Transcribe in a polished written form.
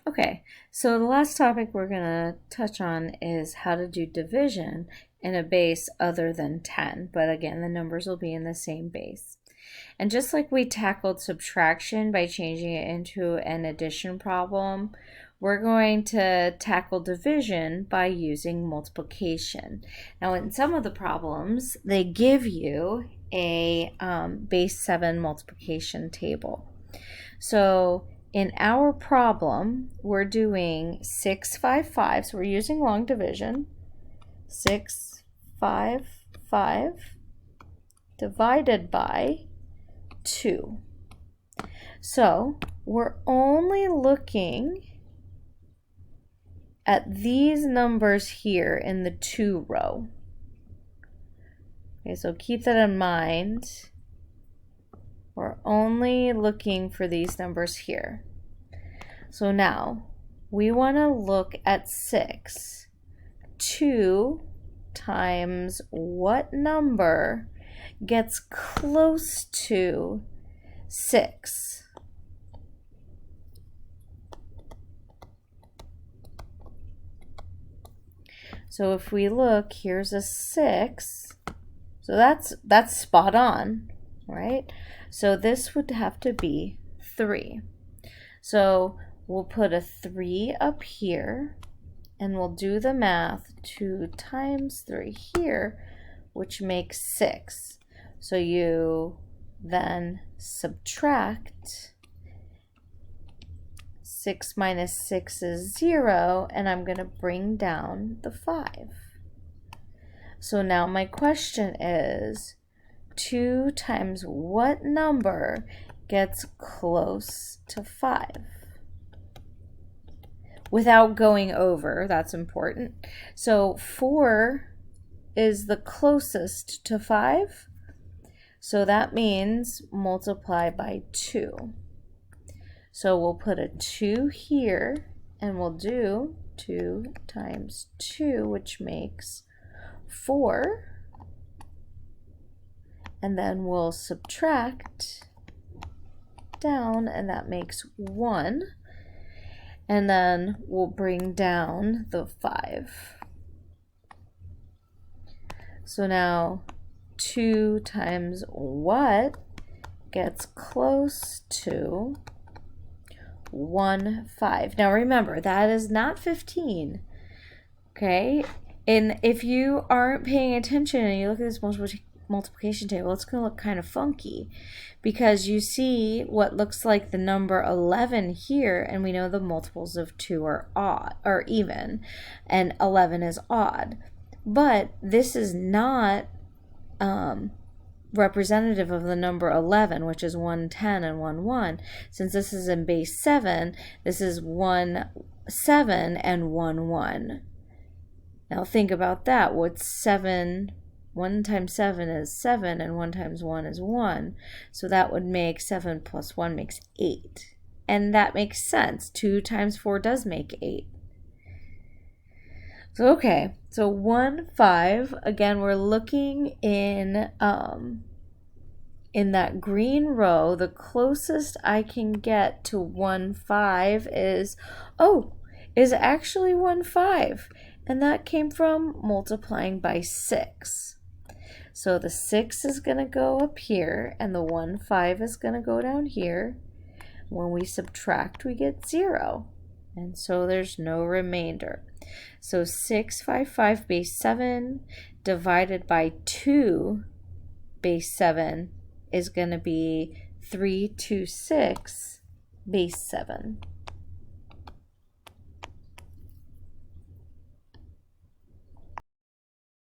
Okay, so the last topic we're going to touch on is how to do division in a base other than 10, but again, the numbers will be in the same base. And just like we tackled subtraction by changing it into an addition problem, we're going to tackle division by using multiplication. Now, in some of the problems, they give you a base 7 multiplication table. So in our problem, we're doing 6, 5, 5, so we're using long division. 6, 5, 5 divided by 2. So we're only looking at these numbers here in the 2 row. Okay, so keep that in mind. We're only looking for these numbers here. So now we want to look at 6. 2 times what number gets close to 6? So if we look, here's a 6. So that's spot on, right? So this would have to be 3. So we'll put a 3 up here, and we'll do the math. 2 times 3 here, which makes 6. So you then subtract. 6 minus 6 is 0, and I'm going to bring down the 5. So now my question is, 2 times what number gets close to 5? Without going over, that's important. So 4 is the closest to 5. So that means multiply by 2. So we'll put a 2 here, and we'll do 2 times 2, which makes 4. And then we'll subtract down, and that makes 1. And then we'll bring down the 5. So now 2 times what gets close to 1, 5. Now remember, that is not 15. Okay? And if you aren't paying attention and you look at this multiplication table, it's going to look kind of funky because you see what looks like the number 11 here, and we know the multiples of 2 are odd or even, and 11 is odd. But this is not representative of the number 11, which is 110 and 1, 1. Since this is in base 7, this is 1, 7 and 1, 1. Now think about that. What's 7? 1 times 7 is 7, and 1 times 1 is 1. So that would make 7 plus 1 makes 8. And that makes sense. 2 times 4 does make 8. So okay, so 1, 5, again, we're looking in that green row. The closest I can get to 1, 5 is actually 1, 5. And that came from multiplying by 6. So the 6 is going to go up here, and the 1, 5 is going to go down here. When we subtract, we get 0. And so there's no remainder. So 6, 5, 5 base 7 divided by 2 base 7 is going to be 3, 2, 6 base 7.